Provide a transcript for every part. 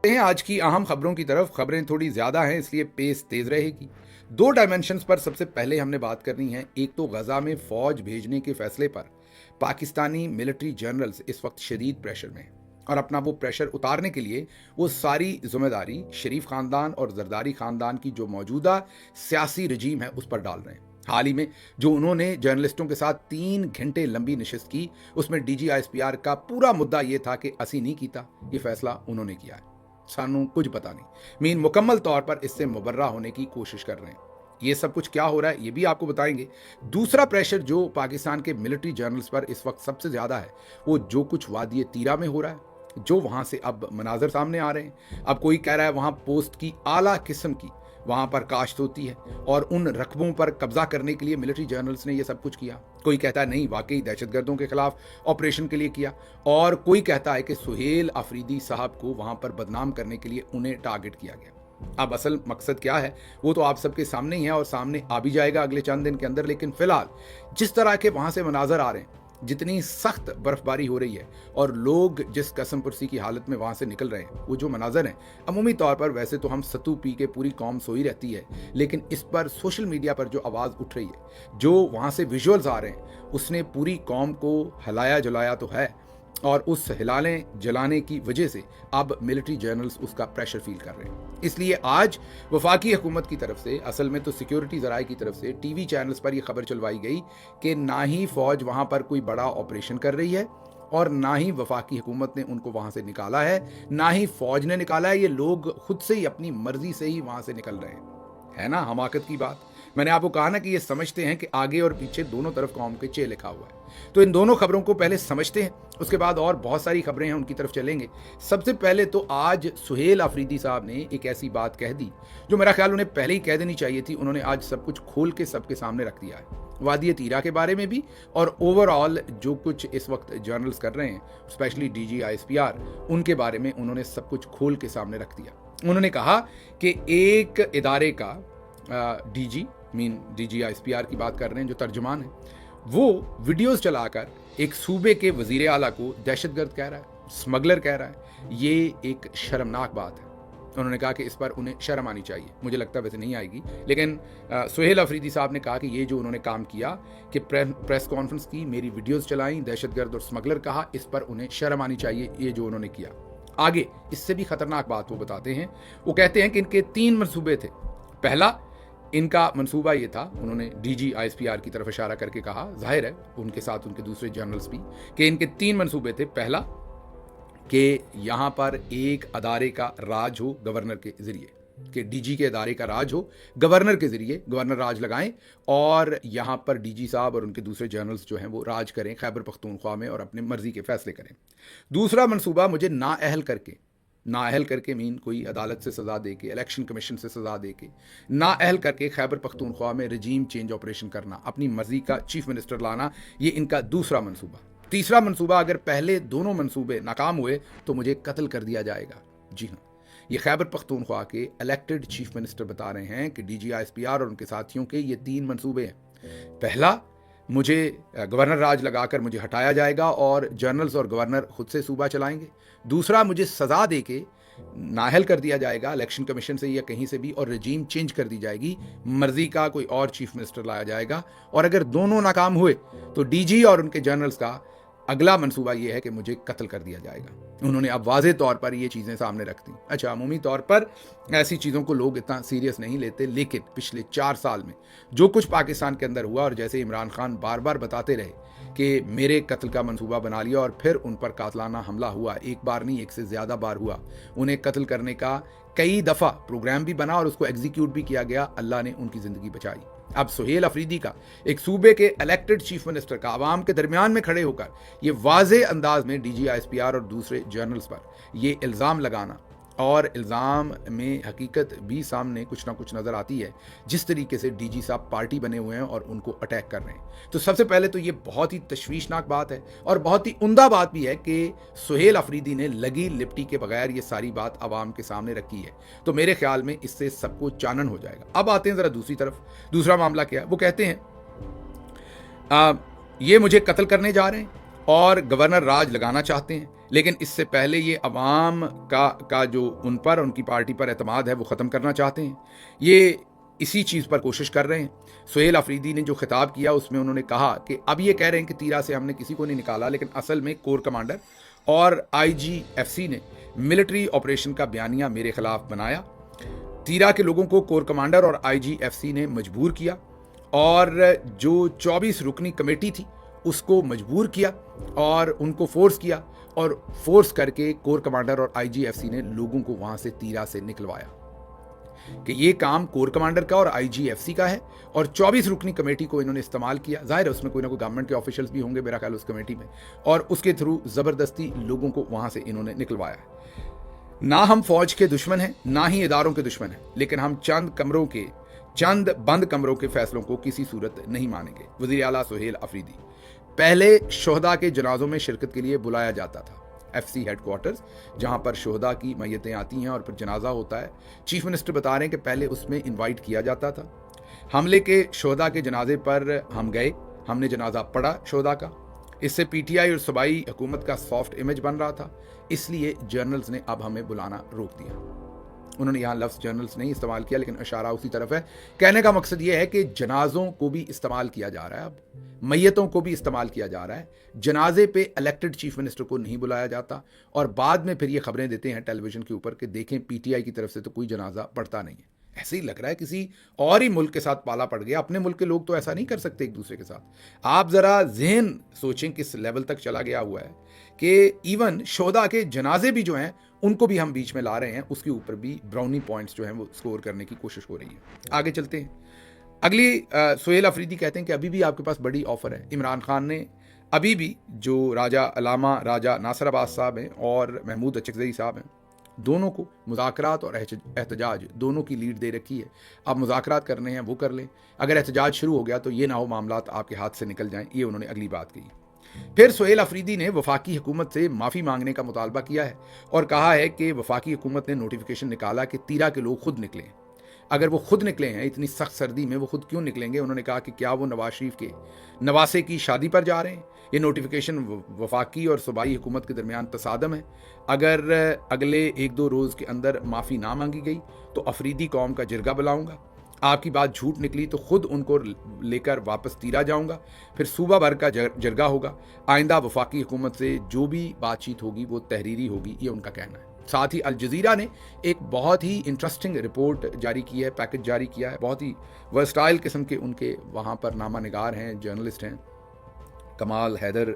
हैं आज की अहम खबरों की तरफ। खबरें थोड़ी ज़्यादा हैं इसलिए पेस तेज़ रहेगी। दो डायमेंशंस पर सबसे पहले हमने बात करनी है। एक तो गजा में फौज भेजने के फैसले पर पाकिस्तानी मिलिट्री जनरल्स इस वक्त शदीद प्रेशर में हैं और अपना वो प्रेशर उतारने के लिए वो सारी जिम्मेदारी शरीफ खानदान और जरदारी खानदान की जो मौजूदा सियासी रजीम है उस पर डाल रहे हैं। हाल ही में जो उन्होंने जर्नलिस्टों के साथ 3 घंटे लंबी नशिस्त की, उसमें DGISPR का पूरा मुद्दा ये था कि असी नहीं कीता, ये फैसला उन्होंने किया है, सानू कुछ पता नहीं। मीन मुकम्मल तौर पर इससे मुबर्रा होने की कोशिश कर रहे हैं। ये सब कुछ क्या हो रहा है ये भी आपको बताएंगे। दूसरा प्रेशर जो पाकिस्तान के मिलिट्री जर्नल्स पर इस वक्त सबसे ज़्यादा है वो जो कुछ वादी तीरा में हो रहा है, जो वहाँ से अब मनाजर सामने आ रहे हैं। अब कोई कह रहा है वहाँ पोस्ट की आला किस्म की वहाँ पर काश्त होती है और उन रकबों पर कब्जा करने के लिए मिलिट्री जर्नल्स ने ये सब कुछ किया। कोई कहता है नहीं, वाकई दहशतगर्दों के खिलाफ ऑपरेशन के लिए किया, और कोई कहता है कि सुहेल अफरीदी साहब को वहाँ पर बदनाम करने के लिए उन्हें टारगेट किया गया। अब असल मकसद क्या है वो तो आप सबके सामने ही है और सामने आ भी जाएगा अगले चंद दिन के अंदर। लेकिन फिलहाल जिस तरह के वहाँ से मनाजर आ रहे हैं, जितनी सख्त बर्फबारी हो रही है और लोग जिस कसम पुरसी की हालत में वहाँ से निकल रहे हैं, वो जो मनाजर हैं, अमूमी तौर पर वैसे तो हम सत्तू पी के पूरी कौम सोई रहती है, लेकिन इस पर सोशल मीडिया पर जो आवाज़ उठ रही है, जो वहाँ से विजुअल्स आ रहे हैं, उसने पूरी कौम को हिलाया जलाया तो है, और उस हिलाने जलाने की वजह से अब मिलिट्री जर्नल्स उसका प्रेशर फील कर रहे हैं। इसलिए आज वफाकी हुकूमत की तरफ से, असल में तो सिक्योरिटी ज़राए की तरफ से टीवी चैनल्स पर यह खबर चलवाई गई कि ना ही फ़ौज वहाँ पर कोई बड़ा ऑपरेशन कर रही है और ना ही वफाकी हुकूमत ने उनको वहाँ से निकाला है, ना ही फ़ौज ने निकाला है। ये लोग खुद से ही अपनी मर्जी से ही वहाँ से निकल रहे हैं। है ना हमाकत की बात। मैंने आपको कहा ना कि ये समझते हैं कि आगे और पीछे दोनों तरफ कौम के चे लिखा हुआ है। तो इन दोनों खबरों को पहले समझते हैं, उसके बाद और बहुत सारी खबरें हैं उनकी तरफ चलेंगे। सबसे पहले तो आज सुहेल अफरीदी साहब ने एक ऐसी बात कह दी जो मेरा ख्याल उन्हें पहले ही कह देनी चाहिए थी। उन्होंने आज सब कुछ खोल के सबके सामने रख दिया है, वादी तीरा के बारे में भी और ओवरऑल जो कुछ इस वक्त जर्नल्स कर रहे हैं, स्पेशली DGISPR, उनके बारे में उन्होंने सब कुछ खोल के सामने रख दिया। उन्होंने कहा कि एक इदारे का DGISPR की बात कर रहे हैं, जो तर्जुमान है, वो वीडियोस चलाकर एक सूबे के वजीर आला को दहशतगर्द कह रहा है, स्मगलर कह रहा है। ये एक शर्मनाक बात है। उन्होंने कहा कि इस पर उन्हें शर्म आनी चाहिए। मुझे लगता है वैसे नहीं आएगी, लेकिन सुहेल अफरीदी साहब ने कहा कि ये जो उन्होंने काम किया कि प्रेस कॉन्फ्रेंस की, मेरी वीडियोस चलाई, दहशतगर्द और स्मगलर कहा, इस पर उन्हें शर्म आनी चाहिए, ये जो उन्होंने किया। आगे इससे भी खतरनाक बात वो बताते हैं। वो कहते हैं कि इनके 3 मंसूबे थे। पहला इनका मंसूबा ये था, उन्होंने DGISPR की तरफ इशारा करके कहा, जाहिर है उनके साथ उनके दूसरे जर्नल्स भी, कि इनके 3 मंसूबे थे। पहला कि यहाँ पर एक अदारे का राज हो गवर्नर के ज़रिए, कि DG के अदारे का राज हो गवर्नर के ज़रिए, गवर्नर राज लगाएं और यहाँ पर DG साहब और उनके दूसरे जर्नल्स जो हैं वो राज करें खैबर पख्तूनख्वा में और अपने मर्जी के फैसले करें। दूसरा मंसूबा, मुझे नाअहल करके मीन कोई अदालत से सज़ा दे के, इलेक्शन कमीशन से सज़ा दे के, नाअहल करके खैबर पख्तूनख्वा में रजीम चेंज ऑपरेशन करना, अपनी मर्जी का चीफ मिनिस्टर लाना, ये इनका दूसरा मंसूबा। तीसरा मंसूबा, अगर पहले दोनों मंसूबे नाकाम हुए तो मुझे कत्ल कर दिया जाएगा। जी हाँ, ये खैबर पख्तूनख्वा के इलेक्टेड चीफ मिनिस्टर बता रहे हैं कि DGISPR और उनके साथियों के ये 3 मंसूबे हैं। पहला, मुझे गवर्नर राज लगाकर मुझे हटाया जाएगा और जर्नल्स और गवर्नर खुद से सूबा चलाएंगे। दूसरा, मुझे सज़ा दे के नाअहल कर दिया जाएगा इलेक्शन कमीशन से या कहीं से भी, और रजीम चेंज कर दी जाएगी, मर्जी का कोई और चीफ मिनिस्टर लाया जाएगा। और अगर दोनों नाकाम हुए तो DG और उनके जर्नल्स का अगला मंसूबा ये है कि मुझे कत्ल कर दिया जाएगा। उन्होंने अब वाज़े तौर पर ये चीज़ें सामने रख दी। अच्छा, अमूमी तौर पर ऐसी चीज़ों को लोग इतना सीरियस नहीं लेते, लेकिन पिछले 4 साल में जो कुछ पाकिस्तान के अंदर हुआ, और जैसे इमरान खान बार बार बताते रहे कि मेरे कत्ल का मंसूबा बना लिया और फिर उन पर कातलाना हमला हुआ, एक बार नहीं, एक से ज़्यादा बार हुआ, उन्हें कत्ल करने का कई दफ़ा प्रोग्राम भी बना और उसको एग्जीक्यूट भी किया गया, अल्लाह ने उनकी ज़िंदगी बचाई। अब सुहेल अफरीदी का, एक सूबे के इलेक्टेड चीफ मिनिस्टर का, आवाम के दरमियान में खड़े होकर ये वाज़े अंदाज में DGISPR और दूसरे जर्नल्स पर ये इल्ज़ाम लगाना, और इल्ज़ाम में हकीकत भी सामने कुछ ना कुछ नज़र आती है, जिस तरीके से DG साहब पार्टी बने हुए हैं और उनको अटैक कर रहे हैं। तो सबसे पहले तो ये बहुत ही तशवीशनाक बात है और बहुत ही उम्दा बात भी है कि सुहेल अफरीदी ने लगी लिपटी के बगैर ये सारी बात आवाम के सामने रखी है। तो मेरे ख्याल में इससे सबको चानन हो जाएगा। अब आते हैं ज़रा दूसरी तरफ। दूसरा मामला क्या है, वो कहते हैं ये मुझे कत्ल करने जा रहे हैं और गवर्नर राज लगाना चाहते हैं, लेकिन इससे पहले ये अवाम का जो उन पर, उनकी पार्टी पर एतमाद है वो ख़त्म करना चाहते हैं। ये इसी चीज़ पर कोशिश कर रहे हैं। सुहेल अफरीदी ने जो खिताब किया उसमें उन्होंने कहा कि अब ये कह रहे हैं कि तीरा से हमने किसी को नहीं निकाला, लेकिन असल में कोर कमांडर और IGFC ने मिलिट्री ऑपरेशन का बयानिया मेरे खिलाफ बनाया। तीरा के लोगों को कोर कमांडर और IGFC ने मजबूर किया और जो 24 रुकनी कमेटी थी उसको मजबूर किया और उनको फोर्स किया, और फोर्स करके कोर कमांडर और IGFC ने लोगों को वहां से तीरा से निकलवाया कि ये काम कोर कमांडर का और IGFC का है, और 24 रुकनी कमेटी को इन्होंने इस्तेमाल किया। जाहिर है उसमें कोई ना कोई गवर्नमेंट के ऑफिशियल्स भी होंगे मेरा ख्याल उस कमेटी में, और उसके थ्रू ज़बरदस्ती लोगों को वहां से इन्होंने निकलवाया है। ना हम फौज के दुश्मन हैं, ना ही इदारों के दुश्मन हैं, लेकिन हम चंद बंद कमरों के फैसलों को किसी सूरत नहीं मानेंगे। वज़ीर आला सुहेल अफरीदी। पहले शोहदा के जनाजों में शिरकत के लिए बुलाया जाता था FC हेडक्वार्टर्स, जहां पर शोहदा की मैयतें आती हैं और फिर जनाजा होता है। चीफ मिनिस्टर बता रहे हैं कि पहले उसमें इनवाइट किया जाता था। हमले के शोहदा के जनाजे पर हम गए, हमने जनाजा पढ़ा शोहदा का। इससे PTI और सूबाई हुकूमत का सॉफ्ट इमेज बन रहा था, इसलिए जर्नल्स ने अब हमें बुलाना रोक दिया। उन्होंने यहाँ लफ्ज़ जर्नल्स नहीं इस्तेमाल किया, लेकिन इशारा उसी तरफ है। कहने का मकसद ये है कि जनाजों को भी इस्तेमाल किया जा रहा है, अब मैयतों को भी इस्तेमाल किया जा रहा है। जनाजे पे इलेक्टेड चीफ मिनिस्टर को नहीं बुलाया जाता, और बाद में फिर ये खबरें देते हैं टेलीविजन के ऊपर कि देखें PTI की तरफ से तो कोई जनाजा पड़ता नहीं है। ऐसे ही लग रहा है किसी और ही मुल्क के साथ पाला पड़ गया। अपने मुल्क के लोग तो ऐसा नहीं कर सकते एक दूसरे के साथ। आप ज़रा ज़हन सोचें किस लेवल तक चला गया हुआ है कि इवन शोहदा के जनाजे भी जो हैं उनको भी हम बीच में ला रहे हैं, उसके ऊपर भी ब्राउनी पॉइंट्स जो हैं वो स्कोर करने की कोशिश हो रही है। आगे चलते हैं। अगली सुहेल अफरीदी कहते हैं कि अभी भी आपके पास बड़ी ऑफर है। इमरान खान ने अभी भी जो राजा नासिर अब्बास साहब हैं और महमूद अचकज़ई साहब हैं, दोनों को मुज़ाकरात और एहतजाज दोनों की लीड दे रखी है। अब मुज़ाकरात करने हैं वो कर लें, अगर एहतजाज शुरू हो गया तो ये ना हो मामलात आपके हाथ से निकल जाएं। ये उन्होंने अगली बात कही। फिर सुहेल अफरीदी ने वफाकी हुकूमत से माफ़ी मांगने का मुतालबा किया है और कहा है कि वफाकी हुकूमत ने नोटिफिकेशन निकाला कि तीरा के लोग खुद निकलें। अगर वो खुद निकले हैं इतनी सख्त सर्दी में, वो खुद क्यों निकलेंगे? उन्होंने कहा कि क्या वो नवाज शरीफ के नवासे की शादी पर जा रहे हैं? ये नोटिफिकेशन वफाकी और सूबाई हुकूमत के दरमियान तसादम है। अगर अगले 1-2 रोज़ के अंदर माफ़ी ना मांगी गई तो अफरीदी कौम का जिरगा बुलाऊंगा। आपकी बात झूठ निकली तो खुद उनको लेकर वापस तीरा जाऊंगा, फिर सूबा भर का जरगा होगा। आइंदा वफाकी हुकूमत से जो भी बातचीत होगी वो तहरीरी होगी, ये उनका कहना है। साथ ही अल जज़ीरा ने एक बहुत ही इंटरेस्टिंग रिपोर्ट जारी की है, पैकेज जारी किया है। बहुत ही वर्सटाइल किस्म के उनके वहाँ पर नामा निगार हैं, जर्नलिस्ट हैं। कमाल हैदर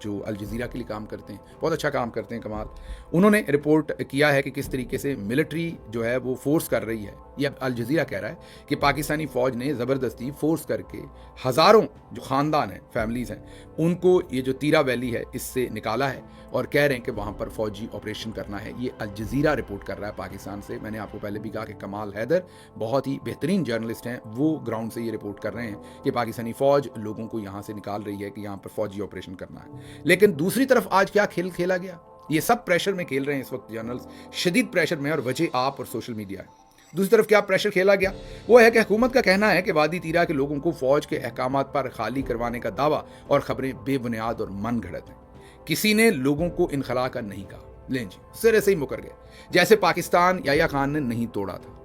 जो अल जज़ीरा के लिए काम करते हैं, बहुत अच्छा काम करते हैं कमाल। उन्होंने रिपोर्ट किया है कि किस तरीके से मिलिट्री जो है वो फोर्स कर रही है। ये अल जज़ीरा कह रहा है कि पाकिस्तानी फ़ौज ने ज़बरदस्ती फोर्स करके हज़ारों जो ख़ानदान हैं, फैमिलीज़ हैं, उनको ये जो तीरा वैली है इससे निकाला है और कह रहे हैं कि वहाँ पर फ़ौजी ऑपरेशन करना है। ये अल जज़ीरा रिपोर्ट कर रहा है पाकिस्तान से। मैंने आपको पहले भी कहा कि कमाल हैदर बहुत ही बेहतरीन जर्नलिस्ट हैं, वो ग्राउंड से ये रिपोर्ट कर रहे हैं कि पाकिस्तानी फ़ौज लोगों को यहाँ से निकाल रही है कि यहाँ पर फौजी ऑपरेशन करना है। लेकिन दूसरी तरफ आज क्या खेल खेला गया? ये सब प्रेशर में खेल रहे हैं इस वक्त जर्नल्स, शदीद प्रेशर में, और वजह आप और सोशल मीडिया है। दूसरी तरफ क्या प्रेशर खेला गया? वो है कि हुकूमत का कहना है कि वादी तीरा के लोगों को फौज के अहकामात पर खाली करवाने का दावा और खबरें बेबुनियाद और मन घड़त हैं। किसी ने लोगों को इनखला का नहीं कहा। लें जी, सिरे से ही मुकर गए। जैसे पाकिस्तान याया खान ने नहीं तोड़ा था,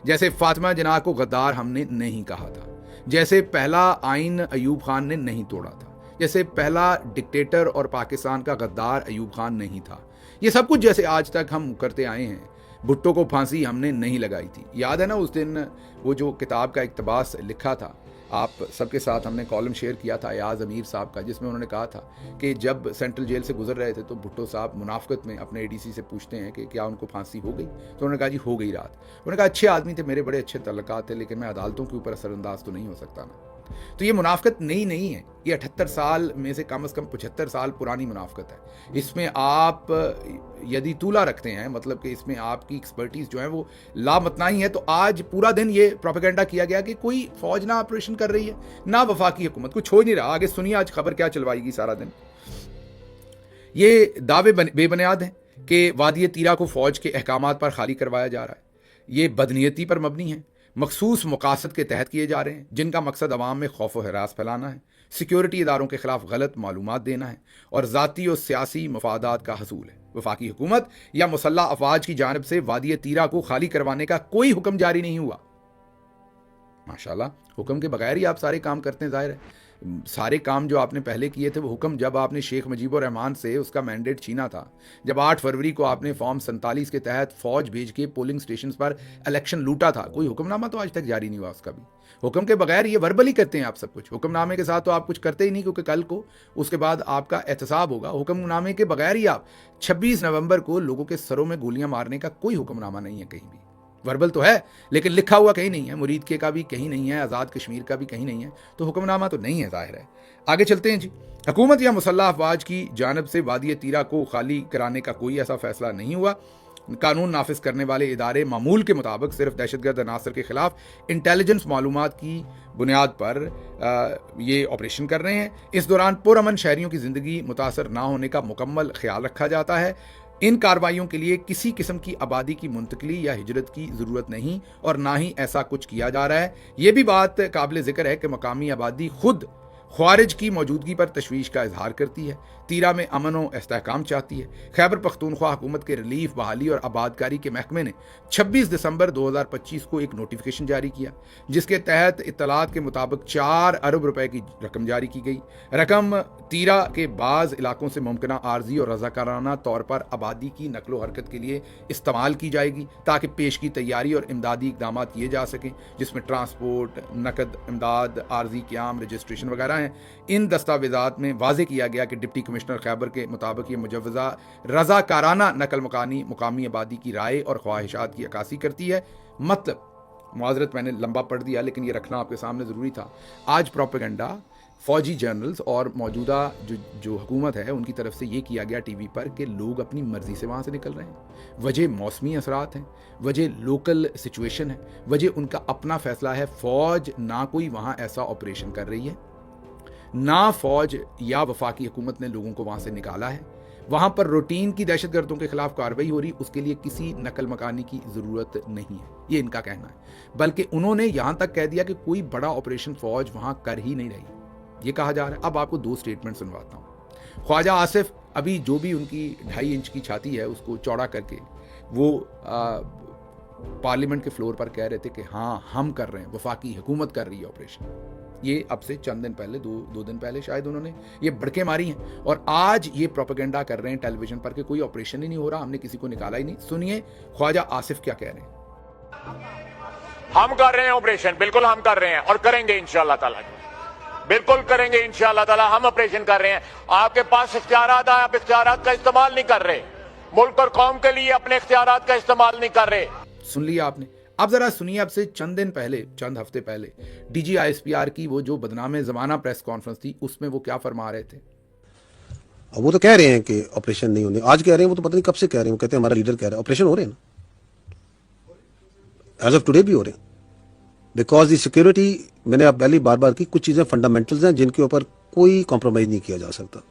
जैसे फातिमा जिन्नाह को गद्दार हमने नहीं कहा था, जैसे पहला आइन अयूब खान ने नहीं तोड़ा था, जैसे पहला डिक्टेटर और पाकिस्तान का गद्दार अयूब खान नहीं था। ये सब कुछ जैसे आज तक हम करते आए हैं। भुट्टो को फांसी हमने नहीं लगाई थी। याद है ना उस दिन वो जो किताब का इक्तबास लिखा था, आप सबके साथ हमने कॉलम शेयर किया था अयाज अमीर साहब का, जिसमें उन्होंने कहा था कि जब सेंट्रल जेल से गुजर रहे थे तो भुट्टो साहब मुनाफकत में अपने ADC से पूछते हैं कि क्या उनको फांसी हो गई? तो उन्होंने कहा जी हो गई रात। उन्होंने कहा अच्छे आदमी थे, मेरे बड़े अच्छे तल्लुकात थे, लेकिन मैं अदालतों के ऊपर असरअंदाज तो नहीं हो सकता ना। तो ये मुनाफकत नई नहीं है, ये 78 साल में से कम 75 साल पुरानी मुनाफकत है। इसमें आप यदि तूला रखते हैं, मतलब कि इसमें आपकी एक्सपर्टीज जो है वो लामतनाई है। तो आज पूरा दिन ये प्रोपेगेंडा किया गया कि कोई फौज ना ऑपरेशन कर रही है, ना वफाकी हुकूमत, कुछ हो नहीं रहा। आगे सुनिए आज खबर क्या चलवाएगी सारा दिन। ये दावे बेबुनियाद हैं कि वादी तीरा को फौज के अहकामात पर खाली करवाया जा रहा है। ये बदनीयती पर मबनी है, मखसूस मकासद के तहत किए जा रहे हैं, जिनका मकसद अवाम में खौफ व हरास फैलाना है। सिक्योरिटी इदारों के खिलाफ गलत मालूमात देना है और ज़ाती और सियासी मफादात का हसूल है। वफाकी हुकूमत या मुसल्लह अफवाज की जानिब से वादी तीरा को खाली करवाने का कोई हुक्म जारी नहीं हुआ। माशाल्लाह, हुक्म के बगैर ही आप सारे काम करते हैं। जाहिर है सारे काम जो आपने पहले किए थे वो हुक्म जब आपने शेख मुजीबुर रहमान से उसका मैंडेट छीना था, जब 8 फरवरी को आपने फॉर्म 47 के तहत फौज भेज के पोलिंग स्टेशन पर इलेक्शन लूटा था, कोई हुक्मनामा तो आज तक जारी नहीं हुआ उसका भी। हुक्म के बगैर ये वर्बली करते हैं आप सब कुछ, हुक्मनामे के साथ तो आप कुछ करते ही नहीं, क्योंकि कल को उसके बाद आपका एहतसाब होगा। हुक्मनामे के बगैर ही आप 26 नवंबर को लोगों के सरों में गोलियां मारने का कोई हुक्मनामा नहीं है कहीं भी। वर्बल तो है लेकिन लिखा हुआ कहीं नहीं है, मुरीद के का भी कहीं नहीं है, आज़ाद कश्मीर का भी कहीं नहीं है, तो हुक्मनामा तो नहीं है। जाहिर है आगे चलते हैं जी। हुकूमत या मुसल्लह अफवाज की जानब से वादी तीरा को खाली कराने का कोई ऐसा फैसला नहीं हुआ। कानून नाफिज करने वाले इदारे मामूल के मुताबिक सिर्फ दहशतगर्द अनासर के खिलाफ इंटेलिजेंस मालूमात की बुनियाद पर ये ऑपरेशन कर रहे हैं। इस दौरान पुरअमन शहरियों की ज़िंदगी मुतासर ना होने का मुकम्मल ख्याल रखा जाता है। इन कार्रवाइयों के लिए किसी किस्म की आबादी की मुंतकली या हिजरत की ज़रूरत नहीं और ना ही ऐसा कुछ किया जा रहा है। ये भी बात काबिल ज़िक्र है कि मकामी आबादी खुद ख्वारिज की मौजूदगी पर तशवीश का इजहार करती है, तीरा में अमन व इस्तेहकाम चाहती है। खैबर पख्तूनख्वा हुकूमत के रिलीफ, बहाली और आबादकारी के महकमे ने 26 दिसंबर 2025 को एक नोटिफिकेशन जारी किया, जिसके तहत इत्तलात के मुताबिक 4 अरब रुपए की रकम जारी की गई। रकम तीरा के बाज़ इलाकों से मुमकिन आर्जी और रज़ाकाराना तौर पर आबादी की नकलो हरकत के लिए इस्तेमाल की जाएगी, ताकि पेश की तैयारी और इमदादी इकदाम किए जा सकें, जिसमें ट्रांसपोर्ट, नकद इमदाद, आर्जी क़याम, रजिस्ट्रेशन वगैरह हैं। इन दस्तावेजात में वाज़े किया गया कि डिप्टी कमिश्नर खैबर के मुताबिक ये मुजव्वज़ा रज़ाकाराना नकल मकानी मुकामी आबादी की राय और ख्वाहिशात की अक्कासी करती है। मतलब माजरत मैंने लंबा पढ़ दिया लेकिन ये रखना आपके सामने ज़रूरी था। आज प्रोपेगेंडा फौजी जर्नल्स और मौजूदा जो हुकूमत है उनकी तरफ से ये किया गया टीवी पर कि लोग अपनी मर्ज़ी से वहाँ से निकल रहे हैं। वजह मौसमी असरात हैं, वजह लोकल सिचुएशन है, वजह उनका अपना फ़ैसला है। फ़ौज ना कोई वहाँ ऐसा ऑपरेशन कर रही है, ना फ़ौज या वफाकी हुकूमत ने लोगों को वहाँ से निकाला है। वहाँ पर रूटीन की दहशतगर्दों के खिलाफ कार्रवाई हो रही, उसके लिए किसी नकल मकानी की ज़रूरत नहीं है, ये इनका कहना है। बल्कि उन्होंने यहाँ तक कह दिया कि कोई बड़ा ऑपरेशन फ़ौज वहाँ कर ही नहीं रही, ये कहा जा रहा है। अब आपको 2 स्टेटमेंट सुनवाता हूँ। ख्वाजा आसिफ अभी जो भी उनकी 2.5 इंच की छाती है उसको चौड़ा करके वो पार्लियामेंट के फ्लोर पर कह रहे थे कि हाँ हम कर रहे हैं, वफाकी हुकूमत कर रही है ऑपरेशन। ये अब से चंद दिन पहले, दो दिन पहले शायद उन्होंने ये बड़के मारी हैं और आज ये प्रोपेगेंडा कर रहे हैं टेलीविजन पर कि कोई ऑपरेशन ही नहीं हो रहा, हमने किसी को निकाला ही नहीं। सुनिए ख्वाजा आसिफ क्या कह रहे हैं। हम कर रहे हैं ऑपरेशन, बिल्कुल हम कर रहे हैं और करेंगे इंशाअल्लाह ताला, बिल्कुल करेंगे इंशाअल्लाह ताला। हम ऑपरेशन कर रहे हैं। आपके पास इख्तियारात है, आप इख्तियारात का इस्तेमाल नहीं कर रहे, मुल्क और कौम के लिए अपने इख्तियारात का इस्तेमाल नहीं कर रहे। सुन लिया आपने। अब जरा सुनिए अब से चंद दिन पहले, चंद हफ्ते पहले डीजी ISPR की वो जो बदनाम जमाना प्रेस कॉन्फ्रेंस थी, उसमें वो क्या फरमा रहे थे। वो तो कह रहे हैं कि ऑपरेशन नहीं होने, आज कह रहे हैं, वो तो पता नहीं कब से कह रहे हैं। वो कहते हैं हमारा लीडर कह रहा है ऑपरेशन हो रहे हैं ना, एज ऑफ टुडे भी हो रहे हैं। बिकॉज दी सिक्योरिटी, मैंने आप पहले बार बार की, कुछ चीजें फंडामेंटल्स हैं जिनके ऊपर कोई कॉम्प्रोमाइज नहीं किया जा सकता।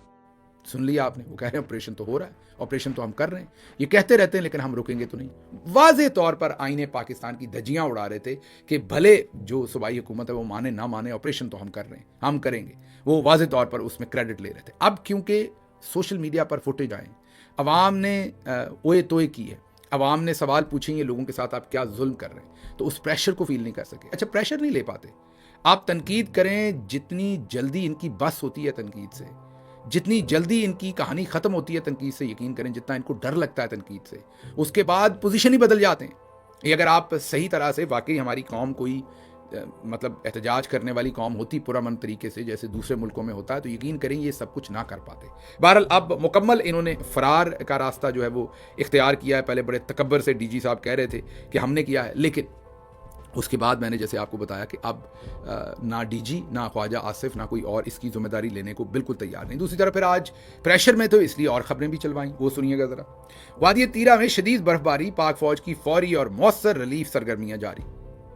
सुन लिया आपने, वो कह रहे हैं ऑपरेशन तो हो रहा है, ऑपरेशन तो हम कर रहे हैं, ये कहते रहते हैं लेकिन हम रुकेंगे तो नहीं। वाज़े तौर पर आईने पाकिस्तान की धज्जियां उड़ा रहे थे कि भले जो सूबाई हुकूमत है वो माने ना माने, ऑपरेशन तो हम कर रहे हैं, हम करेंगे। वो वाज़े तौर पर उसमें क्रेडिट ले रहे थे। अब क्योंकि सोशल मीडिया पर फुटेज आए, अवाम ने ओए तोए की है, अवाम ने सवाल पूछेंगे लोगों के साथ आप क्या जुल्म कर रहे हैं, तो उस प्रेशर को फील नहीं कर सके। अच्छा, प्रेशर नहीं ले पाते। आप तनकीद करें, जितनी जल्दी इनकी बस होती है तनकीद से, जितनी जल्दी इनकी कहानी ख़त्म होती है तनकीद से, यकीन करें जितना इनको डर लगता है तनकीद से, उसके बाद पोजीशन ही बदल जाते हैं। ये अगर आप सही तरह से वाकई हमारी कौम कोई मतलब एहतजाज करने वाली कौम होती पुरअमन तरीके से जैसे दूसरे मुल्कों में होता है, तो यकीन करें ये सब कुछ ना कर पाते। बहरहाल अब मुकम्मल इन्होंने फ़रार का रास्ता जो है वो इख्तियार किया है। पहले बड़े तकब्बर से डीजी साहब कह रहे थे कि हमने किया है, लेकिन उसके बाद मैंने जैसे आपको बताया कि अब ना डीजी, ना ख्वाजा आसिफ, ना कोई और इसकी जिम्मेदारी लेने को बिल्कुल तैयार नहीं। दूसरी तरफ फिर आज प्रेशर में तो इसलिए और ख़बरें भी चलवाई, वो सुनिएगा ज़रा। वादी तीरा में शदीद बर्फबारी, पाक फ़ौज की फौरी और मौसर रिलीफ सरगर्मियाँ जारी।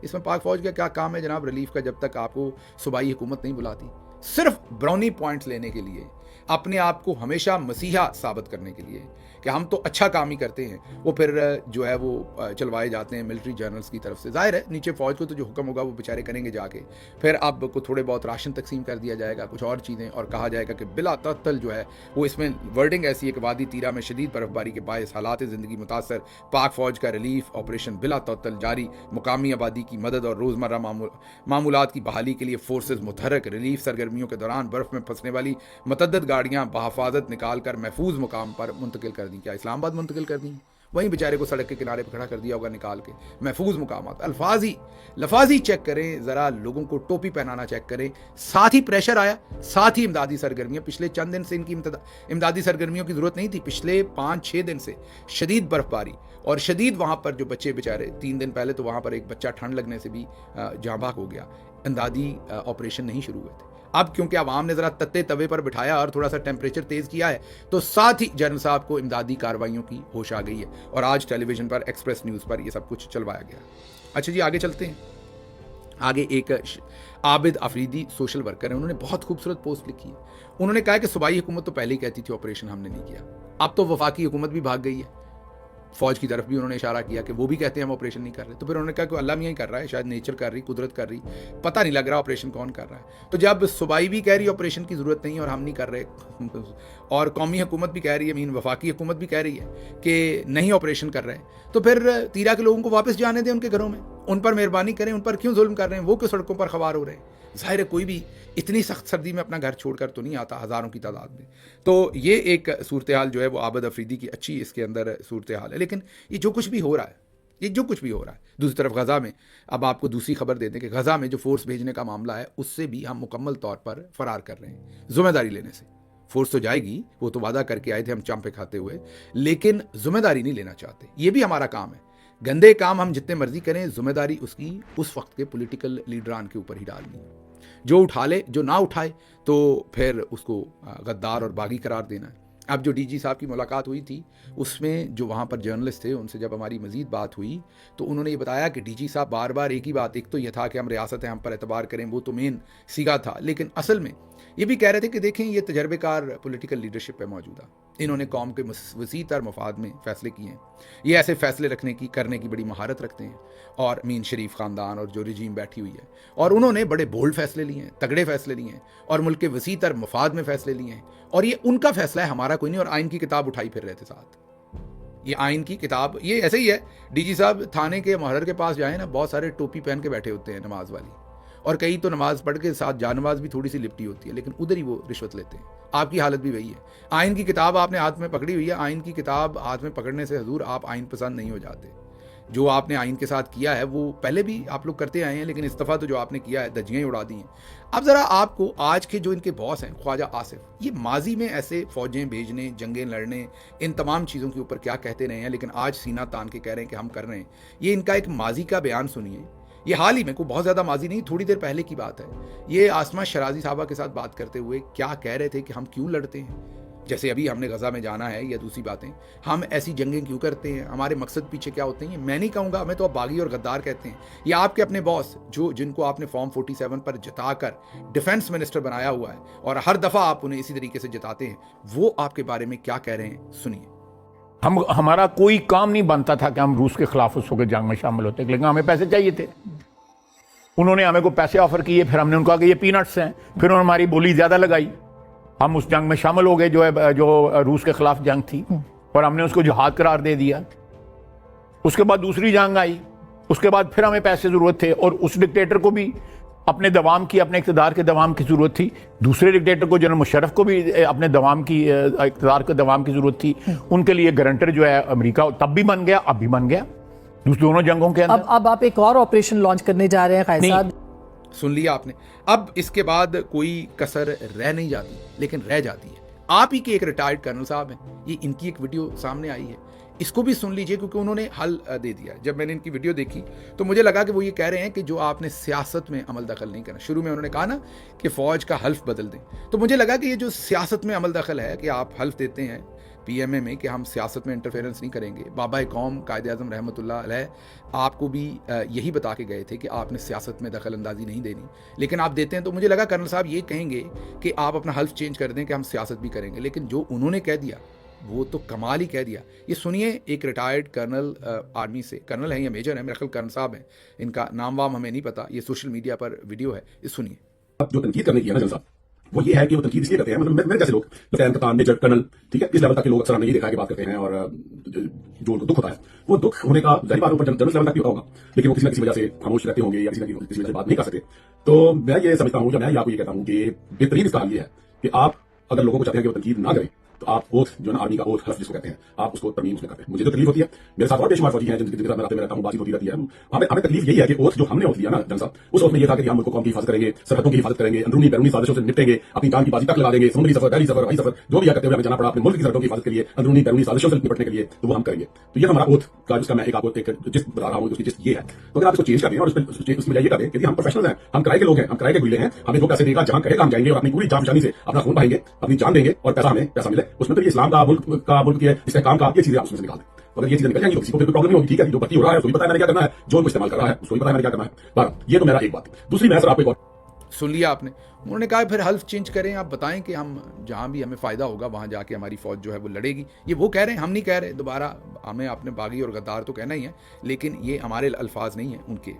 इसमें पाक फ़ौज का क्या काम है जनाब रिलीफ का, जब तक आपको सूबाई हुकूमत नहीं बुलाती। सिर्फ ब्राउनी पॉइंट्स लेने के लिए अपने आप को हमेशा मसीहा साबित करने के लिए कि हम तो अच्छा काम ही करते हैं, वो फिर जो है वो चलवाए जाते हैं मिलिट्री जर्नल्स की तरफ से। जाहिर है नीचे फौज को तो जो हुक्म होगा वो बेचारे करेंगे जाके, फिर अब को थोड़े बहुत राशन तकसीम कर दिया जाएगा, कुछ और चीज़ें, और कहा जाएगा कि बिला तत्तल जो है वो, इसमें वर्डिंग ऐसी है कि वादी तीरा में शदीद बर्फबारी के बायस हालात ज़िंदगी मुतासर, पाक फौज का रिलीफ ऑपरेशन बिला तत्तल जारी, मुकामी आबादी की मदद और रोज़मर्रा मामूलात की बहाली के लिए फोर्सेज मुतहरक, रिलीफ सरगर्मियों के दौरान बर्फ़ में फंसने वाली मतअद्दद गाड़ियाँ बहफाजत निकाल कर महफूज मुकाम पर मुंतकिल कर दी। क्या इस्लामाबाद मुंतकिल कर दी? वहीं बेचारे को सड़क के किनारे पर खड़ा कर दिया होगा निकाल के। महफूज मुकामात, लफाजी चेक करें ज़रा, लोगों को टोपी पहनाना चेक करें। साथ ही प्रेशर आया, साथ ही इमदादी सरगर्मियाँ। पिछले चंद दिन से इनकी इमदादी सरगर्मियों की ज़रूरत नहीं थी। पिछले 5-6 दिन से शदीद बर्फबारी और शदीद वहाँ पर जो बच्चे बेचारे, 3 दिन पहले तो वहाँ पर एक बच्चा ठंड लगने से भी जाँ बाक हो गया। इमदादी ऑपरेशन नहीं शुरू हुए थे। अब क्योंकि आवाम ने ज़रा तत्ते तवे पर बिठाया और थोड़ा सा टेम्परेचर तेज़ किया है, तो साथ ही जनरल साहब को इमदादी कार्रवाइयों की होश आ गई है और आज टेलीविज़न पर, एक्सप्रेस न्यूज़ पर ये सब कुछ चलवाया गया। अच्छा जी, आगे चलते हैं। आगे एक आबिद अफरीदी सोशल वर्कर है, उन्होंने बहुत खूबसूरत पोस्ट लिखी है। उन्होंने कहा कि सूबाई हुकूमत तो पहले ही कहती थी ऑपरेशन हमने नहीं किया, अब तो वफाकी हुकूमत भी भाग गई है। फौज की तरफ भी उन्होंने इशारा किया कि वो भी कहते हैं हम ऑपरेशन नहीं कर रहे। तो फिर उन्होंने कहा कि अल्लाह मियां ही कर रहा है, शायद नेचर कर रही, कुदरत कर रही, पता नहीं लग रहा ऑपरेशन कौन कर रहा है। तो जब सूबाई भी कह रही है ऑपरेशन की ज़रूरत नहीं और हम नहीं कर रहे, और कौमी हुकूमत भी कह रही है, वफाकी हुकूमत भी कह रही है कि नहीं ऑपरेशन कर रहे हैं, तो फिर तीरा के लोगों को वापस जाने दें उनके घरों में, उन पर मेहरबानी करें, उन पर क्यों जुल्म कर रहे हैं, वो क्यों सड़कों पर खवार हो रहे हैं। जाहिर है कोई भी इतनी सख्त सर्दी में अपना घर छोड़कर तो नहीं आता, हज़ारों की तादाद में। तो ये एक सूरत हाल जो है वो आबिद अफरीदी की अच्छी इसके अंदर सूरत हाल है। लेकिन ये जो कुछ भी हो रहा है, दूसरी तरफ गज़ा में, अब आपको दूसरी खबर दे दें कि गज़ा में जो फोर्स भेजने का मामला है उससे भी हम मुकम्मल तौर पर फरार कर रहे हैं जिम्मेदारी लेने से। फोर्स तो जाएगी, वो तो वादा करके आए थे हम चांपे खाते हुए, लेकिन जिम्मेदारी नहीं लेना चाहते। ये भी हमारा काम है। गंदे काम हम जितने मर्जी करें, जिम्मेदारी उसकी उस वक्त के पॉलिटिकल लीडरान के ऊपर ही डालनी है। जो उठा ले, जो ना उठाए तो फिर उसको गद्दार और बागी करार देना है। अब जो डीजी साहब की मुलाकात हुई थी, उसमें जो वहाँ पर जर्नलिस्ट थे उनसे जब हमारी मज़ीद बात हुई तो उन्होंने ये बताया कि डीजी साहब बार बार एक ही बात, एक तो यह था कि हम रियासत हैं, हम पर एतबार करें, वो तो मेन सीगा था, लेकिन असल में ये भी कह रहे थे कि देखें ये तजर्बेकार पॉलिटिकल लीडरशिप है मौजूदा, इन्होंने कौम के वसी तर मफाद में फ़ैसले किए हैं, ये ऐसे फ़ैसले करने की बड़ी महारत रखते हैं, और मीन शरीफ ख़ानदान और जो रजीम बैठी हुई है, और उन्होंने बड़े बोल्ड फ़ैसले लिए हैं, तगड़े फ़ैसले लिए हैं, और मुल्क के वसी तर मफाद में फ़ैसले लिए हैं, और ये उनका फ़ैसला है, हमारा कोई नहीं। और आइन की किताब उठाई फिर रहे थे साथ, ये आइन की किताब, ये ऐसे ही है। डीजी साहब थाने के मुहर्रर के पास जाए ना, बहुत सारे टोपी पहन के बैठे होते हैं नमाज वाली, और कई तो नमाज पढ़ के साथ जानमाज भी थोड़ी सी लिपटी होती है, लेकिन उधर ही वो रिश्वत लेते हैं। आपकी हालत भी वही है। आइन की किताब आपने हाथ में पकड़ी हुई है, आइन की किताब हाथ में पकड़ने से हजूर आप आइन पसंद नहीं हो जाते। जो आपने आइन के साथ किया है वो पहले भी आप लोग करते आए हैं, लेकिन इस दफ़ा तो जो आपने किया है धज्जियाँ ही उड़ा दी हैं। अब ज़रा आपको आज के जो इनके बॉस हैं ख्वाजा आसिफ, ये माजी में ऐसे फ़ौजें भेजने, जंगें लड़ने, इन तमाम चीज़ों के ऊपर क्या कहते रहे हैं, लेकिन आज सीना तान के कह रहे हैं कि हम कर रहे हैं। ये इनका एक माजी का बयान सुनिए। ये हाल ही में, कोई बहुत ज़्यादा माजी नहीं, थोड़ी देर पहले की बात है। ये आसमा शराजी साहबा के साथ बात करते हुए क्या कह रहे थे कि हम क्यों लड़ते हैं, जैसे अभी हमने गज़ा में जाना है या दूसरी बातें, हम ऐसी जंगें क्यों करते हैं, हमारे मकसद पीछे क्या होते हैं। मैं नहीं कहूँगा, हमें तो आप बागी और गद्दार कहते हैं। या आपके अपने बॉस जिनको आपने फॉर्म 47 पर जिताकर डिफेंस मिनिस्टर बनाया हुआ है और हर दफ़ा आप उन्हें इसी तरीके से जिताते हैं, वो आपके बारे में क्या कह रहे हैं, सुनिए। हमारा कोई काम नहीं बनता था कि हम रूस के खिलाफ उस वक्त जंग में शामिल होते, लेकिन हमें पैसे चाहिए थे। उन्होंने हमें को पैसे ऑफर किए, फिर हमने उनको कहा कि ये पीनट्स हैं, फिर उन्होंने हमारी बोली ज़्यादा लगाई, हम उस जंग में शामिल हो गए जो रूस के खिलाफ जंग थी, और हमने उसको जिहाद करार दे दिया। उसके बाद दूसरी जंग आई, उसके बाद फिर हमें पैसे ज़रूरत थे, और उस डिक्टेटर को भी अपने दवाम की, अपने इक़्तिदार के दवाम की ज़रूरत थी। दूसरे डिक्टेटर को, जनरल मुशर्रफ को भी अपने दवाम की, इक़्तिदार के दवाम की ज़रूरत थी। उनके लिए गारंटर जो है अमेरिका तब भी बन गया, अब भी बन गया, दोनों जंगों के अंदर। अब आप एक और ऑपरेशन लॉन्च करने जा रहे हैं कायद साहब। सुन लिया आपने। अब इसके बाद कोई कसर रह नहीं जाती, लेकिन रह जाती है। आप ही के एक रिटायर्ड कर्नल साहब हैं, ये इनकी एक वीडियो सामने आई है, इसको भी सुन लीजिए, क्योंकि उन्होंने हल दे दिया। जब मैंने इनकी वीडियो देखी तो मुझे लगा कि वो ये कह रहे हैं कि जो आपने सियासत में अमल दखल नहीं करना। शुरू में उन्होंने कहा ना कि फ़ौज का हल्फ बदल दें, तो मुझे लगा कि ये जो सियासत में अमल दखल है कि आप हल्फ देते हैं PMA में कि हम सियासत में इंटरफेरेंस नहीं करेंगे। बाबा कौम कायद आज़म रहमतुल्लाह अलैह आपको भी यही बता के गए थे कि आपने सियासत में दखल अंदाजी नहीं देनी, लेकिन आप देते हैं। तो मुझे लगा कर्नल साहब ये कहेंगे कि आप अपना हल्फ चेंज कर दें कि हम सियासत भी करेंगे, लेकिन जो उन्होंने कह दिया वो तो कमाल ही कह दिया। ये सुनिए, एक रिटायर्ड कर्नल आर्मी से, कर्नल है या मेजर है, मेरे ख्याल कर्नल साहब हैं, इनका नाम वाम हमें नहीं पता, ये सोशल मीडिया पर वीडियो है, ये सुनिए। अब जो तनकीद करने की है ना जन साहब, वो ये है कि वो तनकीद इसलिए करते हैं, मतलब मेरे जैसे लोग, लेफ्टिनेंट कप्तान, मेजर, कर्नल, ठीक है, इस लेवल तक के लोग अक्सर हमने ये देखा है कि बात करते हैं, और जो उनको दुख होता है वो दुख होने का जाहिर बात ऊपर जनरल लेवल तक भी होता होगा, लेकिन वो किसी न किसी वजह से खामोश रहते होंगे या किसी न किसी वजह से बात नहीं कर सकते। तो मैं ये समझता हूँ, या मैं आपको ये कहता हूँ कि बेहतरीन इसका हल ये है कि आप अगर लोगों को चाहते हैं कि वो तनकीद ना करें, तो आप ओथ जो ना आर्मी का ओथ हल्फ जिसको कहते हैं, आप उसको तरमीम उसमें करते हैं। मुझे तो तकलीफ होती है, मेरे साथ और बेशुमार फौजी हैं जिनके साथ मैं रातें में रहता हूँ, बातचीत होती रहती है। हमें तकलीफ यही है कि ओथ जो हमने ओथ लिया ना जन साहब, उस ओथ में ये था कि हम मुल्क को कौम की हिफाजत करेंगे, सरहदों की हिफाजत करेंगे, अंदरूनी बैरूनी साजिशों से निपटेंगे, अपनी जान की बाजी तक लगा देंगे, समुद्री सफर, बहरी सफर, हवाई सफर, जो भी करते हुए हमें जाना पड़ा अपने मुल्क की सरहदों की हिफाजत के लिए, अंदरूनी बैरूनी साजिशों से निपटने के लिए, तो वो हम करेंगे। तो ये हमारा ओथ का जिसका मैं एक आपको एक जिस बता रहा हूँ, उसकी जिस ये है। तो अगर आप इसको चेंज कर दें और उसकी वजह ये कर दें कि हम प्रोफेशनल हैं, हम किराए के लोग हैं, हम किराए के गुले हैं, हमें जो पैसे देगा जहां कहेगा हम जाएंगे और अपनी पूरी जान से अपना खून बहाएंगे, अपनी जान देंगे और पैसा हमें पैसा मिले, उसमें तो ये इस्लाम का मुल्क की है, इसका काम का, ये चीजें आप उसमें से निकाल दें। तो अगर ये चीजें निकल जाएंगी तो किसी को फिर प्रॉब्लम नहीं होगी। ठीक है, जो भर्ती हो रहा है उसको भी पता है मैंने क्या करना है, जो उनको इस्तेमाल कर रहा है उसको भी पता है मैंने क्या करना है। बस ये तो मेरा एक बात। दूसरी मैं सर आपको एक और सुन लिया आपने, उन्होंने कहा फिर हल्फ चेंज करें, आप बताएं कि हम जहां भी हमें फ़ायदा होगा वहां जाके हमारी फ़ौज जो है वो लड़ेगी। ये वो कह रहे हैं, हम नहीं कह रहे। दोबारा हमें आपने बागी और गद्दार तो कहना ही है, लेकिन ये हमारे अल्फाज नहीं है उनके।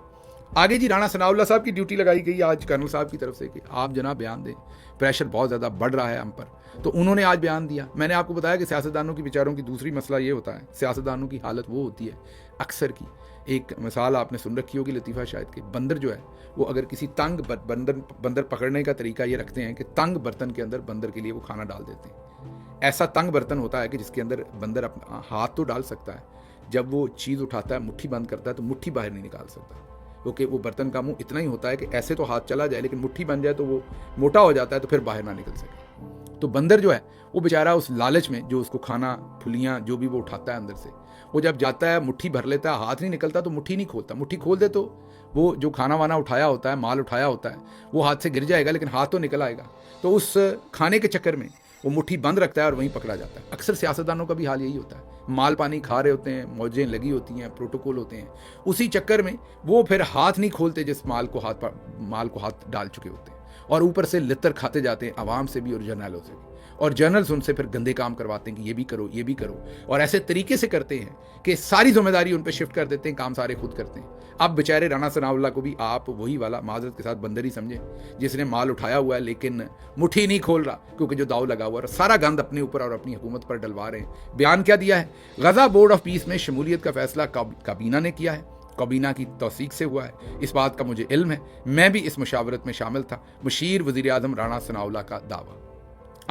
आगे जी, राणा सनाउल्लाह साहब की ड्यूटी लगाई गई आज कर्नल साहब की तरफ से कि आप जनाब बयान दें, प्रेशर बहुत ज़्यादा बढ़ रहा है हम पर। तो उन्होंने आज बयान दिया। मैंने आपको बताया कि सियासतदानों की विचारों की दूसरी मसला ये होता है, सियासतदानों की हालत वो होती है अक्सर की। एक मिसाल आपने सुन रखी होगी लतीफ़ा शायद कि बंदर जो है वो अगर किसी तंग बंदर पकड़ने का तरीका ये रखते हैं कि तंग बर्तन के अंदर बंदर के लिए वो खाना डाल देते हैं। ऐसा तंग बर्तन होता है कि जिसके अंदर बंदर अपना हाथ तो डाल सकता है, जब वो चीज़ उठाता है, मुट्ठी बंद करता है तो मुट्ठी बाहर नहीं निकाल सकता, क्योंकि वो बर्तन का मुंह इतना ही होता है कि ऐसे तो हाथ चला जाए, लेकिन मुट्ठी बन जाए तो वो मोटा हो जाता है तो फिर बाहर ना निकल सके। तो बंदर जो है वो बेचारा उस लालच में, जो उसको खाना फुलियाँ जो भी वो उठाता है अंदर से, वो जब जाता है मुट्ठी भर लेता है, हाथ नहीं निकलता तो मुट्ठी नहीं खोलता। मुट्ठी खोल दे तो वो जो खाना वाना उठाया होता है, माल उठाया होता है, वो हाथ से गिर जाएगा, लेकिन हाथ तो निकल आएगा। तो उस खाने के चक्कर में वो मुट्ठी बंद रखता है और वहीं पकड़ा जाता है। अक्सर सियासतदानों का भी हाल यही होता है, माल पानी खा रहे होते हैं, मौजें लगी होती हैं, प्रोटोकॉल होते हैं, उसी चक्कर में वो फिर हाथ नहीं खोलते जिस माल को हाथ डाल चुके होते हैं, और ऊपर से लित्तर खाते जाते हैं आवाम से भी और जर्नलों से भी। और जर्नल्स उनसे फिर गंदे काम करवाते हैं कि ये भी करो, ये भी करो, और ऐसे तरीके से करते हैं कि सारी जिम्मेदारी उन पर शिफ्ट कर देते हैं, काम सारे खुद करते हैं। अब बेचारे राणा सनाउल्लाह को भी आप वही वाला माजरत के साथ बंदर ही समझें, जिसने माल उठाया हुआ है लेकिन मुट्ठी नहीं खोल रहा, क्योंकि जो दाव लगा हुआ है, सारा गंद अपने ऊपर और अपनी हुकूमत पर डलवा रहे हैं। बयान क्या दिया है? गजा बोर्ड ऑफ पीस में शमूलियत का फैसला काबीना ने किया है, काबीना की तौसीक से हुआ है, इस बात का मुझे इल्म है, मैं भी इस मुशावरत में शामिल था। मुशीर वज़ीर आज़म राणा सनाउल्लाह का दावा।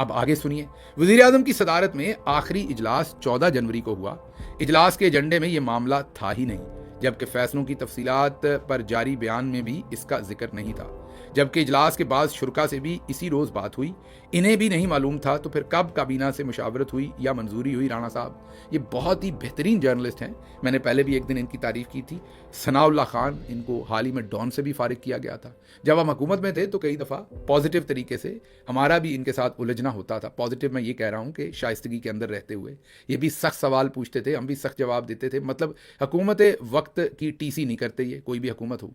अब आगे सुनिए, वज़ीर आज़म की सदारत में आखिरी इजलास 14 जनवरी को हुआ। इजलास के एजेंडे में ये मामला था ही नहीं, जबकि फैसलों की तफसीलात पर जारी बयान में भी इसका जिक्र नहीं था। जबकि इजलास के बाद शुरका से भी इसी रोज़ बात हुई, इन्हें भी नहीं मालूम था, तो फिर कब काबीना से मुशावरत हुई या मंजूरी हुई? राणा साहब ये बहुत ही बेहतरीन जर्नलिस्ट हैं, मैंने पहले भी एक दिन इनकी तारीफ़ की थी। सनाउल्लाह खान, इनको हाल ही में डॉन से भी फारिग किया गया था। जब हम हुकूमत में थे तो कई दफ़ा पॉजिटिव तरीके से हमारा भी इनके साथ उलझना होता था। पॉजिटिव मैं ये कह रहा हूँ कि शाइस्तगी के अंदर रहते हुए ये भी सख्त सवाल पूछते थे, हम भी सख्त जवाब देते थे। मतलब हुकूमत वक्त की टीसी नहीं करते ये, कोई भी हुकूमत हो,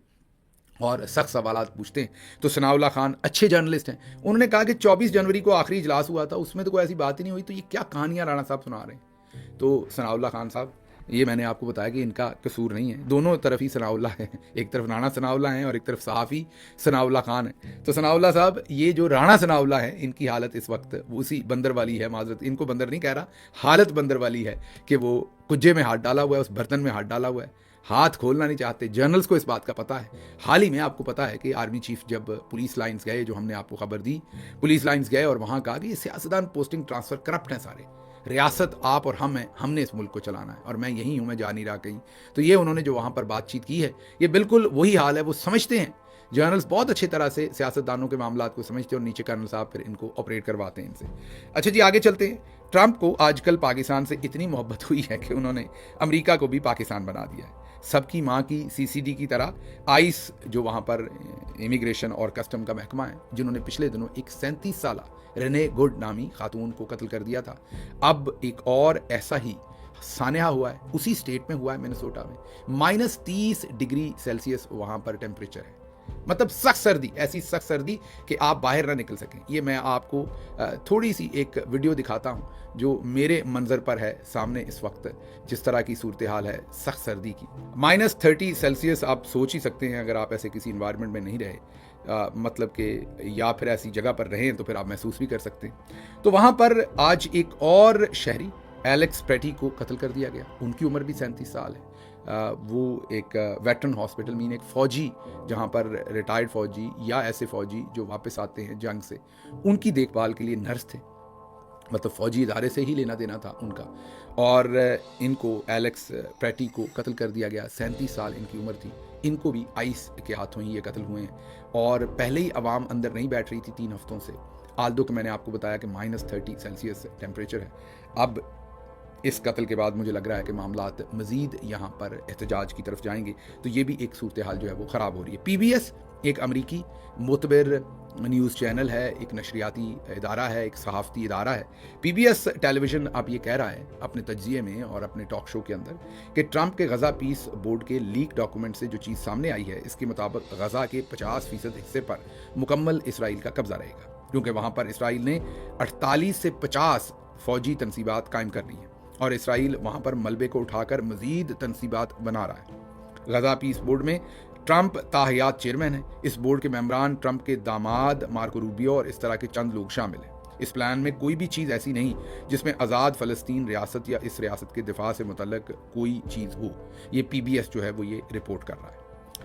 और सख्त सवालात पूछते हैं। तो सनाउल्लाह खान अच्छे जर्नलिस्ट हैं। उन्होंने कहा कि 24 जनवरी को आखिरी इजलास हुआ था, उसमें तो कोई ऐसी बात ही नहीं हुई, तो ये क्या कहानियां राणा साहब सुना रहे हैं? तो सनाउल्लाह खान साहब, ये मैंने आपको बताया कि इनका कसूर नहीं है, दोनों तरफ ही सनाउल्लाह है, एक तरफ राणा सनाउल्लाह हैं और एक तरफ सहाफ़ी सनाउल्लाह खान है। तो सनाउल्लाह साहब, ये जो राणा सनाउल्लाह है, इनकी हालत इस वक्त उसी बंदर वाली है, माजरत इनको बंदर नहीं कह रहा, हालत बंदर वाली है कि वो कुज्जे में हाथ डाला हुआ है, उस बर्तन में हाथ डाला हुआ है, हाथ खोलना नहीं चाहते। जर्नल्स को इस बात का पता है। हाल ही में आपको पता है कि आर्मी चीफ जब पुलिस लाइंस गए, जो हमने आपको खबर दी, पुलिस लाइंस गए और वहाँ कहा कि ये सियासतदान पोस्टिंग ट्रांसफ़र करप्ट हैं सारे, रियासत आप और हम हैं, हमने इस मुल्क को चलाना है और मैं यही हूँ, मैं जा नहीं रहा कहीं। तो ये उन्होंने जो वहाँ पर बातचीत की है, ये बिल्कुल वही हाल है। वो समझते हैं, जर्नल्स बहुत अच्छी तरह से सियासतदानों के मामलात को समझते हैं और नीचे कर्नल साहब फिर इनको ऑपरेट करवाते हैं इनसे। अच्छा जी, आगे चलते हैं। ट्रंप को आजकल पाकिस्तान से इतनी मोहब्बत हुई है कि उन्होंने अमेरिका को भी पाकिस्तान बना दिया है। सबकी माँ की सीसीडी की तरह आइस जो वहाँ पर इमिग्रेशन और कस्टम का महकमा है, जिन्होंने पिछले दिनों एक 37 साला रेने गुड नामी खातून को कत्ल कर दिया था, अब एक और ऐसा ही सान्या हुआ है, उसी स्टेट में हुआ है मिनेसोटा में। -30 डिग्री सेल्सियस वहाँ पर टेम्परेचर है, मतलब सख्त सर्दी, ऐसी सख्त सर्दी कि आप बाहर ना निकल सकें। ये मैं आपको थोड़ी सी एक वीडियो दिखाता हूँ जो मेरे मंजर पर है सामने इस वक्त, जिस तरह की सूरत हाल है सख्त सर्दी की। -30 सेल्सियस आप सोच ही सकते हैं, अगर आप ऐसे किसी इन्वायरमेंट में नहीं रहे, मतलब कि या फिर ऐसी जगह पर रहें तो फिर आप महसूस भी कर सकते हैं। तो वहाँ पर आज एक और शहरी एलेक्स प्रेटी को कत्ल कर दिया गया। उनकी उम्र भी 37 साल है। वो एक वेटरन हॉस्पिटल, मीन एक फ़ौजी, जहाँ पर रिटायर्ड फ़ौजी या ऐसे फ़ौजी जो वापस आते हैं जंग से, उनकी देखभाल के लिए नर्स थे, मतलब फ़ौजी इदारे से ही लेना देना था उनका। और इनको एलेक्स प्रेटी को कत्ल कर दिया गया। 37 साल इनकी उम्र थी। इनको भी आइस के हाथों ही ये कत्ल हुए हैं और पहले ही आवाम अंदर नहीं बैठ रही थी 3 हफ्तों से। आल्दो कि मैंने आपको बताया कि -30 सेल्सियस टेम्परेचर है। अब इस कत्ल के बाद मुझे लग रहा है कि मामलात मज़ीद यहाँ पर एहतजाज की तरफ जाएंगे, तो ये भी एक सूरत हाल जो है वो ख़राब हो रही है। PBS एक अमरीकी मोतबर न्यूज़ चैनल है, एक नशरियाती इदारा है, एक सहाफ़ती इदारा है। PBS टेलीविज़न अब ये कह रहा है अपने तज्ज़िये में और अपने टॉक शो के अंदर कि ट्रंप के गज़ा पीस बोर्ड के लीक डॉक्यूमेंट से जो चीज़ सामने आई है, इसके मुताबिक गज़ा के 50% हिस्से पर मुकम्मल इसराइल का कब्ज़ा रहेगा, क्योंकि वहाँ पर इसराइल ने 48 से 50 फ़ौजी तनसीबात कायम कर ली हैं और इसराइल वहाँ पर मलबे को उठाकर मज़ीद तनसीबात बना रहा है। गज़ा पीस बोर्ड में ट्रंप ताहयात चेयरमैन है। इस बोर्ड के मेंबरान ट्रंप के दामाद मार्को रूबियो और इस तरह के चंद लोग शामिल हैं। इस प्लान में कोई भी चीज़ ऐसी नहीं जिसमें आज़ाद फ़लस्तीन रियासत या इस रियासत के दिफा से मुतल्लिक कोई चीज़ हो। ये PBS जो है वो ये रिपोर्ट कर रहा है।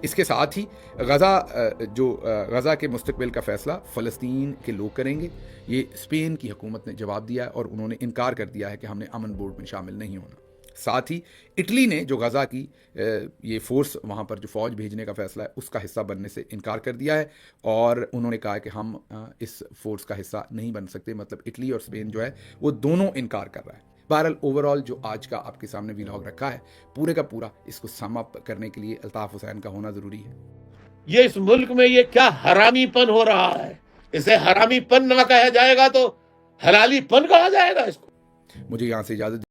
इसके साथ ही गज़ा के मुस्तकबिल का फ़ैसला फ़लस्तीन के लोग करेंगे। ये स्पेन की हुकूमत ने जवाब दिया है और उन्होंने इनकार कर दिया है कि हमने अमन बोर्ड में शामिल नहीं होना। साथ ही इटली ने जो गज़ा की ये फोर्स वहाँ पर जो फ़ौज भेजने का फ़ैसला है उसका हिस्सा बनने से इनकार कर दिया है और उन्होंने कहा कि हम इस फोर्स का हिस्सा नहीं बन सकते। मतलब इटली और स्पेन जो है वो दोनों इनकार कर रहा है। बहरहाल ओवरऑल जो आज का आपके सामने व्लॉग रखा है, पूरे का पूरा इसको सम अप करने के लिए अल्ताफ़ हुसैन का होना ज़रूरी है। ये इस मुल्क में ये क्या हरामीपन हो रहा है, इसे हरामीपन ना कहा जाएगा तो हलालीपन कहा जाएगा इसको। मुझे यहाँ से इजाज़त